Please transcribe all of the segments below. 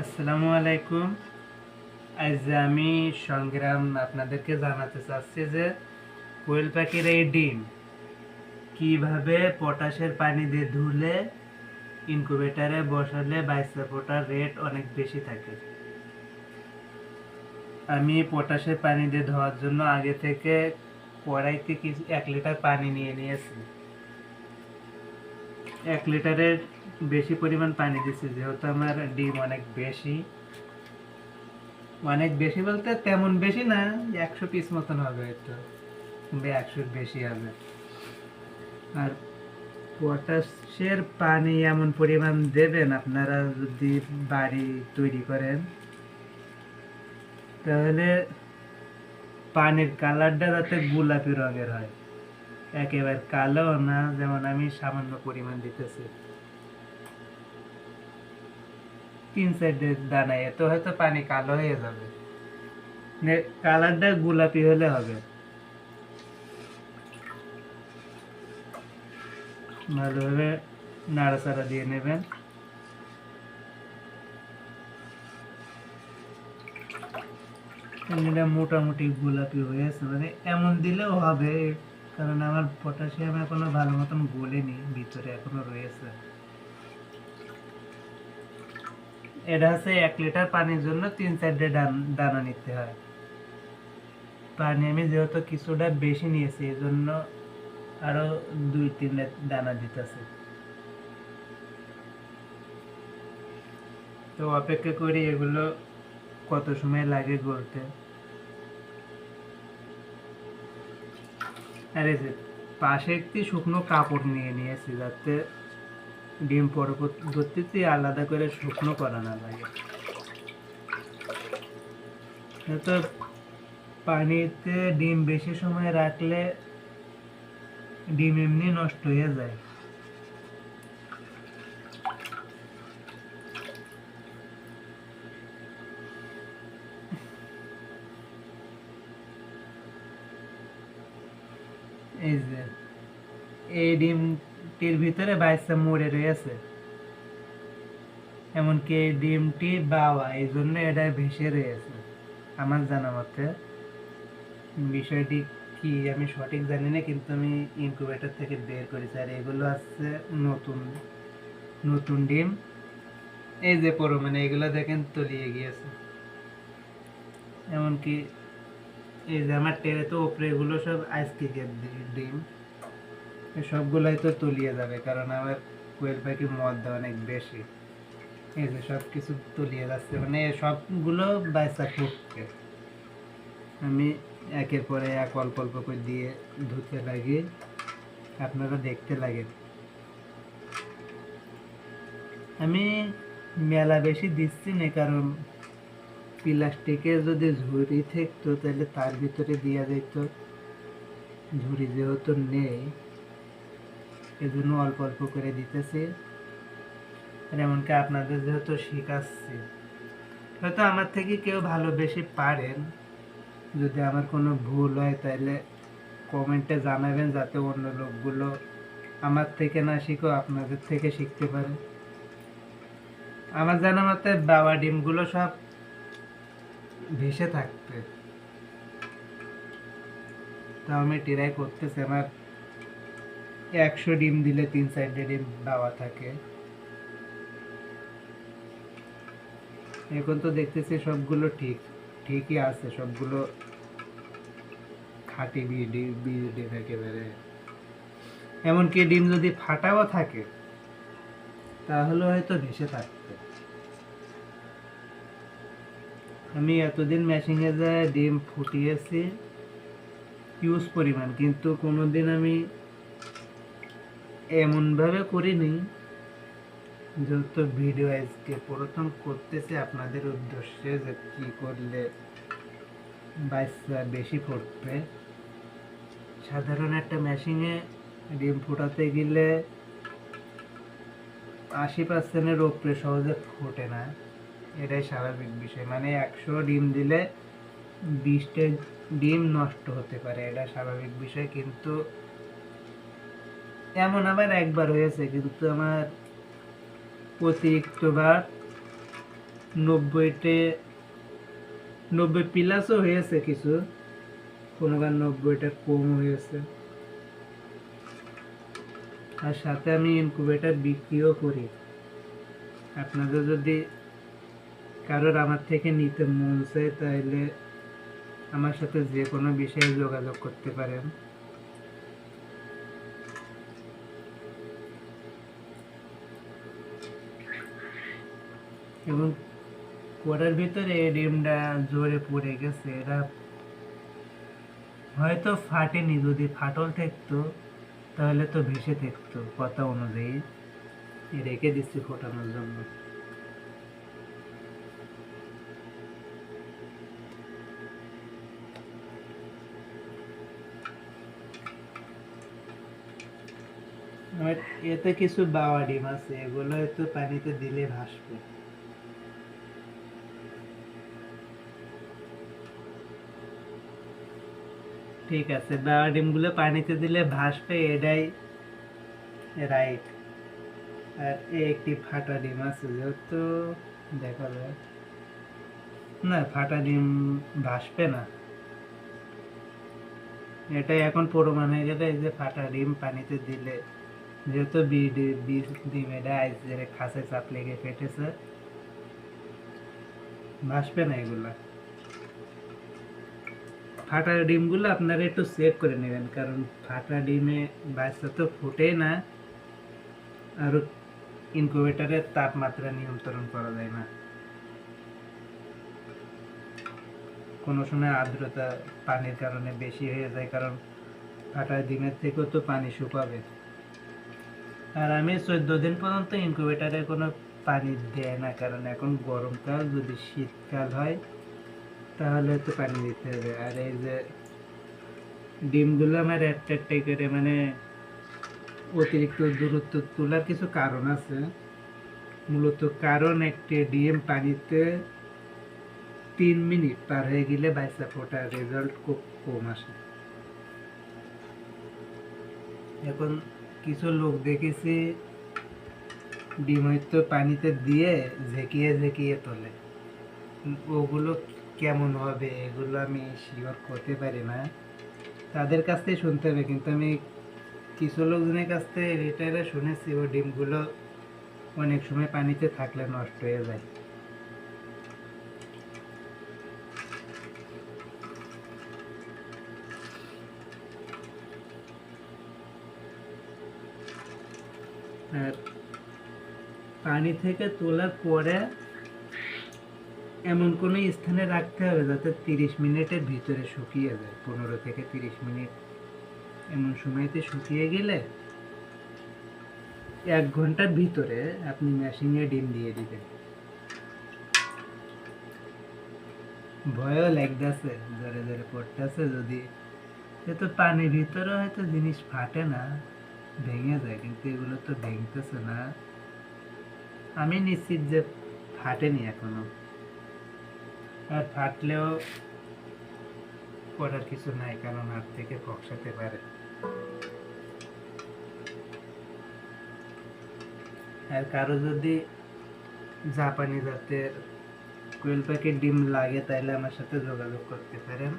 আসসালামু আলাইকুম। আজ আমি সংগ্রাম আপনাদেরকে জানাতে চাচ্ছি যে কোয়েল পাখির এই ডিম কিভাবে পটাশের পানি দিয়ে ধুলে ইনকিউবেটরে বসালে বাইশে ফোটার রেট অনেক বেশি থাকে। আমি পটাশের পানি দিয়ে ধোয়ার জন্য আগে থেকে কড়াইতে কিছু 1 লিটার পানি নিয়ে নিয়েছি। 1 লিটারের বেশি পরিমাণ পানি দিচ্ছি, যেহেতু আমার ডিম অনেক বেশি। অনেক বেশি বলতে তেমন বেশি না, 100 পিস মতন হবে হয়তো, কিংবা 100-র বেশি হবে। আর পটাশের পানি এমন পরিমাণ দেবেন, আপনারা যদি বাড়ি তৈরি করেন তাহলে পানির কালারটা যাতে গোলাপি রঙের হয়, একেবারে কালো না, যেমন আমি সামান্য পরিমাণ দিতেছি 3-4 দানায়, এত হয়তো পানি কালো হয়ে যাবে, কালারটা গোলাপি হলে হবে। ভালোভাবে নাড়াচাড়া দিয়ে নেবেন। এটা মোটামুটি গোলাপি হয়েছে, মানে এমন দিলেও হবে, কারণ আমার পটাশিয়াম এখনো ভালো মতন গলেনি, ভিতরে এখনো রয়েছে। এটা হচ্ছে 1 লিটার পানির জন্য 3-4 দানা নিতে হয়। পানি আমি যেহেতু কিছুটা বেশি নিয়েছি, এই জন্য আরো 2-3 দানা দিতেছে। তো অপেক্ষা করি এগুলো কত সময় লাগে গলতে। আর এই যে পাশে একটি শুকনো কাপড় নিয়ে নিয়েছি, যাতে ডিম পরবর্তীতে আলাদা করে শুকনো করা না লাগে। তো পানিতে ডিম বেশি সময় রাখলে ডিম এমনি নষ্ট হয়ে যায়। এই যে এই ডিমটির ভিতরে বাচ্চা মরে রয়েছে, এমনকি এই ডিমটি বাওয়া, এই জন্য এটা ভেসে রয়েছে। আমার জানা মতে বিষয়টি কি আমি সঠিক জানি না, কিন্তু আমি ইনকিউবেটর থেকে বের করেছি। আর এগুলো আছে নতুন নতুন ডিম, এই যে মানে এগুলো দেখেন তলিয়ে গিয়েছে। এমনকি এই যে আমার টেরে তো ওপরে এগুলো সব আইসক্রিমের ডিম, সবগুলাই তো তলিয়ে যাবে, কারণ আমার কোয়েল পাখি মদ অনেক বেশি। এই যে সব কিছু তলিয়ে যাচ্ছে, মানে সবগুলো বাচ্চা ফুটছে। আমি একের পরে এক অল্প অল্প করে দিয়ে ধুতে লাগি, আপনারা দেখতে লাগেন। আমি মেলা বেশি দিচ্ছি না, কারণ প্লাস্টিকে যদি ঝুড়ি থাকতো তাহলে তার ভিতরে দেওয়া যেত, ঝুড়ি যেহেতু নেই এজন্য অল্প অল্প করে দিতেছি। আর এমনকি আপনাদের যেহেতু শিখাচ্ছি, হয়তো আমার থেকে কেউ ভালো বেশি পারেন, যদি আমার কোনো ভুল হয় তাহলে কমেন্টে জানাবেন, যাতে অন্য লোকগুলো আমার থেকে না শিখো আপনাদের থেকে শিখতে পারে। আমার জানা মতে বাবা ডিমগুলো সব ভেসে থাকবে, তাও আমি ট্রাই করতেছি। আমার 100 ডিম দিলে 3-4 ডিম বাবা থাকে। এখন তো দেখতেছি সবগুলো ঠিকই আছে, সবগুলো খাঁটি ডিম একেবারে। এমনকি ডিম যদি ফাটাও থাকে তাহলে হয়তো ভেসে থাকবে। আমি এতদিন মেশিনে যায় ডিম ফুটিয়েছি হিউজ পরিমাণ, কিন্তু কোনোদিন আমি এমনভাবে করিনি। যেহেতু ভিডিও আজকে প্রথম করতেছি আপনাদের উদ্দেশ্যে, যে কি করলে বাচ্চা বেশি ফুটবে। সাধারণ একটা মেশিনে ডিম ফোটাতে গেলে 80%-এর উপরে সহজে ফোটে না, এটাই স্বাভাবিক বিষয়। মানে 100 ডিম দিলে 20টা ডিম নষ্ট হতে পারে, এটা স্বাভাবিক বিষয়। কিন্তু এমন আমার একবার হয়েছে, কিন্তু আমার অতিরিক্তবার 90-তে 90+ হয়েছে, কিছু কোনোবার 90-টা কম হয়েছে। আর সাথে আমি ইনকিউবেটর বিক্রিও করি। আপনাদের যদি কারোর আমার থেকে নিতে মন চায় তাহলে আমার সাথে যে কোনো বিষয়ে যোগাযোগ করতে পারেন। এবং কোয়ারের ভিতরে এই ডিমটা জোরে পড়ে গেছে, এটা হয়তো ফাটেনি। যদি ফাটল থাকতো তাহলে তো ভেসে থাকতো কথা অনুযায়ী। রেখে দিচ্ছি ফোটানোর জন্য। আর এতে কিছু বাওয়া ডিম আছে, এগুলো একটু পানিতে দিলে ভাসবে। ঠিক আছে, বাওয়া ডিমগুলো পানিতে দিলে ভাসবে, এটাই রাইট। আর একটি ফাটা ডিম আছে, যেহেতু দেখা যায় না, ফাটা ডিম ভাসবে না। এটাই এখন প্রমাণ হয়ে গেলে, এই যে ফাটা ডিম পানিতে দিলে, যেহেতু ডিম এটা আইসের খাঁচে চাপ লেগে ফেটেছে, ভাসবে না এগুলা। ফাটা ডিমগুলো আপনারা একটু চেক করে নেবেন, কারণ ফাটা ডিমে বাচ্চা তো ফুটেই না, আর ইনকিউবেটরের তাপমাত্রা নিয়ন্ত্রণ করা যায় না। কোনো সময় আর্দ্রতা পানির কারণে বেশি হয়ে যায়, কারণ ফাটা ডিমের থেকেও তো পানি শুকাবে। আর আমি 14 দিন পর্যন্ত ইনকিউবেটরে কোনো পানি দেয় না, কারণ এখন গরমকাল, যদি শীতকাল হয় তাহলে তো পানি দিতে হবে। আর এই যে ডিমগুলো আমার একটা করে মানে অতিরিক্ত দূরত্ব তোলার কিছু কারণ আছে। মূলত কারণ, একটি ডিম পানিতে 3 মিনিট পার হয়ে গেলে বাচ্চা ফোটার রেজাল্ট খুব কম আসে। এখন কিছু লোক দেখেছি ডিম হয়তো পানিতে দিয়ে ঝেঁকিয়ে ঝেঁকিয়ে তোলে, ওগুলো কেমন হবে এগুলো আমি শিওর করতে পারি না, তাদের কাছ থেকে শুনতে হবে। কিন্তু আমি কিছু লোকজনের কাছ থেকে রিটারে শুনেছি ও ডিমগুলো অনেক সময় পানিতে থাকলে নষ্ট হয়ে যায়। আর পানি থেকে তোলার পরে এমন কোনো স্থানে রাখতে হবে যাতে 30 মিনিটের ভিতরে শুকিয়ে যায়, 15 থেকে 30 মিনিট। এমন সময়তে শুকিয়ে গেলে 1 ঘন্টার ভিতরে আপনি মেশিনে ডিম দিয়ে দিবেন। ভয়ও লাগতেছে, জোরে জোরে পড়তেছে, যদি যেহেতু পানির ভিতরে হয়তো জিনিস ফাটে না, ভেঙে যায়, কিন্তু এগুলো তো ভেঙতেছে না। আমি নিশ্চিত যে ফাটেনি এখনো, আর ফাটলেও করার কিছু নাই, কারণ হাত থেকে ফকসাতে পারে। আর কারো যদি জাপানি জাতের কোয়েল পাখির ডিম লাগে তাহলে আমার সাথে যোগাযোগ করতে পারেন।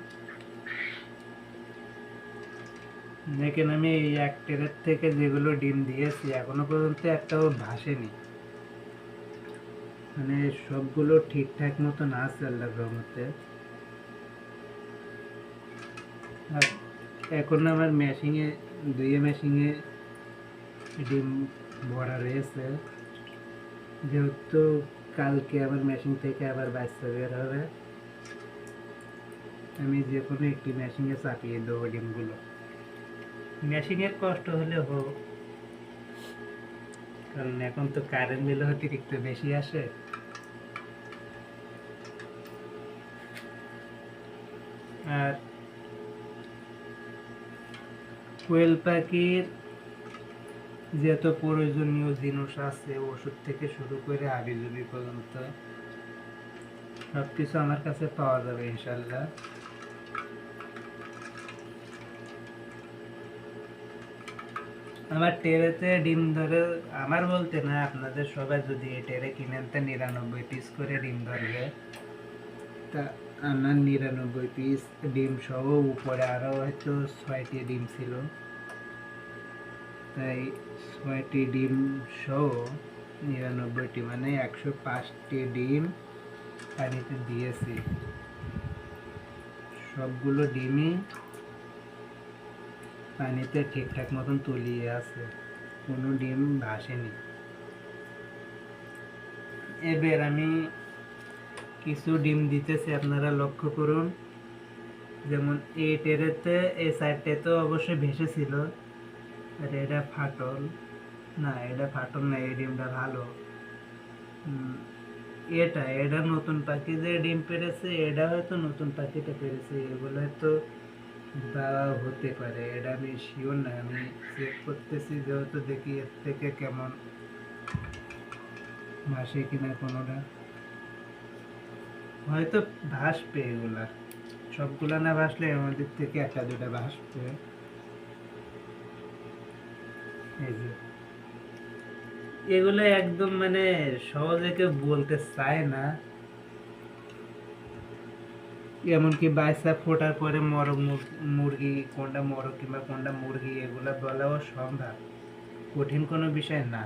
দেখেন আমি এই এক ট্রের থেকে যেগুলো ডিম দিয়েছি এখনো পর্যন্ত একটাও ভাসেনি, মানে সবগুলো ঠিকঠাক মতন আছে আল্লাহর রহমতে। আর এখন আমার মেশিনে, দুইয়ে মেশিনে ডিম ভরা রয়েছে, যেহেতু কালকে আমার মেশিন থেকে আবার বাচ্চা বের হবে, আমি যে কোনো একটি মেশিনে চাপিয়ে দেবো ডিমগুলো। মেশিনের কষ্ট হলে হোক, কারণ এখন তো কারেন্ট বিল অতিরিক্ত বেশি আসে। আর কোয়েল পাখির যত প্রয়োজনীয় জিনিস আছে, ওষুধ থেকে শুরু করে হাবিজাবি পর্যন্ত সবকিছু আমার কাছে পাওয়া যাবে ইনশাল্লাহ। আমার টেরেতে ডিম ধরে, আমার বলতে না, আপনাদের সবাই যদি এই টেরে কিনেন তো 99 পিস করে ডিম ধরবে। তা আমার 99 পিস ডিম সহ উপরে আরও হয়তো 6টি ডিম ছিল, তাই 6টি ডিম সহ 99টি মানে 105টি ডিম পানিতে দিয়েছি। সবগুলো ডিমই পানিতে ঠিকঠাক মতন তলিয়ে আছে, কোনো ডিম ভাসেনি। এবার আমি কিছু ডিম দিতেছি, আপনারা লক্ষ্য করুন। যেমন এই টেরেতে এই সাইডটা তো অবশ্যই ভেসেছিল, আর এটা ফাটল না, এটা ফাটল না, এই ডিমটা ভালো। এটা নতুন পাখি যে ডিম পেড়েছে, এটা হয়তো নতুন পাখিটা পেড়েছে, এগুলো হয়তো দেওয়া হতে পারে, এটা আমি শিওর না, আমি চেক করতেছি যেহেতু, দেখি এর থেকে কেমন ভাসে কিনা। কোনোটা হয়তো ভাসবে, এগুলা সবগুলা না ভাসলে আমাদের থেকে একটা দুটা ভাসবে। এই যে এগুলো একদম মানে সহজে কেউ বলতে চায় না, এমনকি বাচ্চা ফোটার পরে মরক মুরগি কোনটা মরক কিংবা কোনটা মুরগি এগুলা বলাও সম্ভব, কঠিন কোনো বিষয় না।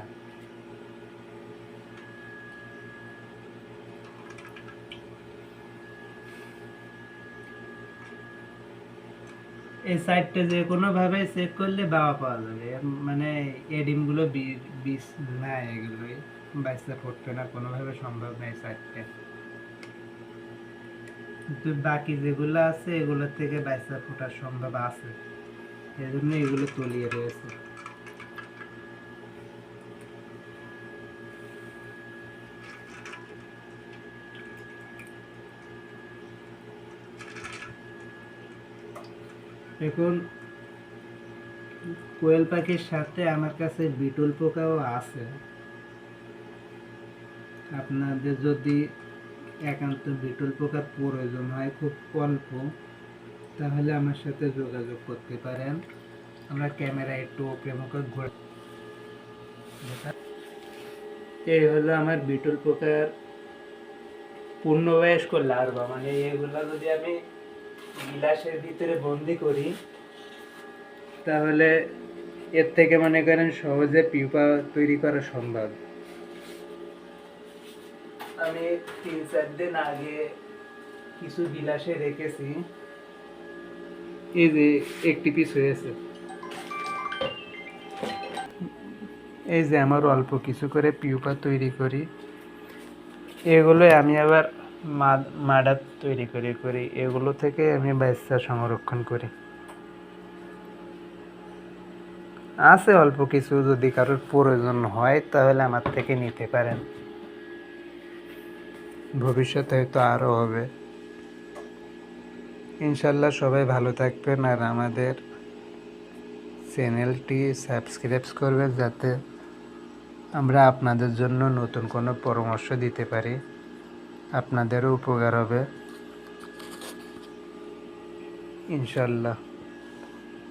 এই সাইডটা যে কোনো ভাবে চেক করলে বাবা পাওয়া যাবে, মানে এই ডিমগুলো বিষ না, এগুলোই বাচ্চা ফুটবে না, কোনোভাবে সম্ভব না এই সাইডটা। কিন্তু বাকি যেগুলো আছে এগুলোর থেকে বাচ্চা ফোটার সম্ভব আছে, এই জন্য এগুলো তলিয়ে রয়েছে। এখন কোয়েল পাখির সাথে আমার কাছে বিটল পোকাও আছে, আপনাদের যদি একান্ত বিটল পোকার প্রয়োজন হয় খুব অল্প, তাহলে আমার সাথে যোগাযোগ করতে পারেন। আমরা ক্যামেরা একটু ওপরে মুখে ঘুরে, এই হলো আমার বিটল পোকার পূর্ণবয়স্ক লার্ভা, মানে এগুলা যদি আমি গিলাসের ভিতরে বন্দি করি তাহলে এর থেকে মনে করেন সহজে পিউপা তৈরি করা সম্ভব। আমি 3-4 দিন আগে কিছু গিলাসে রেখেছি, এই যে একটি পিস হয়েছে, এই যে আমার অল্প কিছু করে পিউপা তৈরি করি, এগুলো আমি আবার মাডা তৈরি করি, এগুলো থেকে আমি বাচ্চা সংরক্ষণ করি। আছে অল্প কিছু, যদি কারোর প্রয়োজন হয় তাহলে আমার থেকে নিতে পারেন, ভবিষ্যতে হয়তো আরও হবে। ইনশাল্লাহ সবাই ভালো থাকবেন, আর আমাদের চ্যানেলটি সাবস্ক্রাইব করবেন যাতে আমরা আপনাদের জন্য নতুন কোনো পরামর্শ দিতে পারি, আপনাদেরও উপকার হবে ইনশাল্লাহ।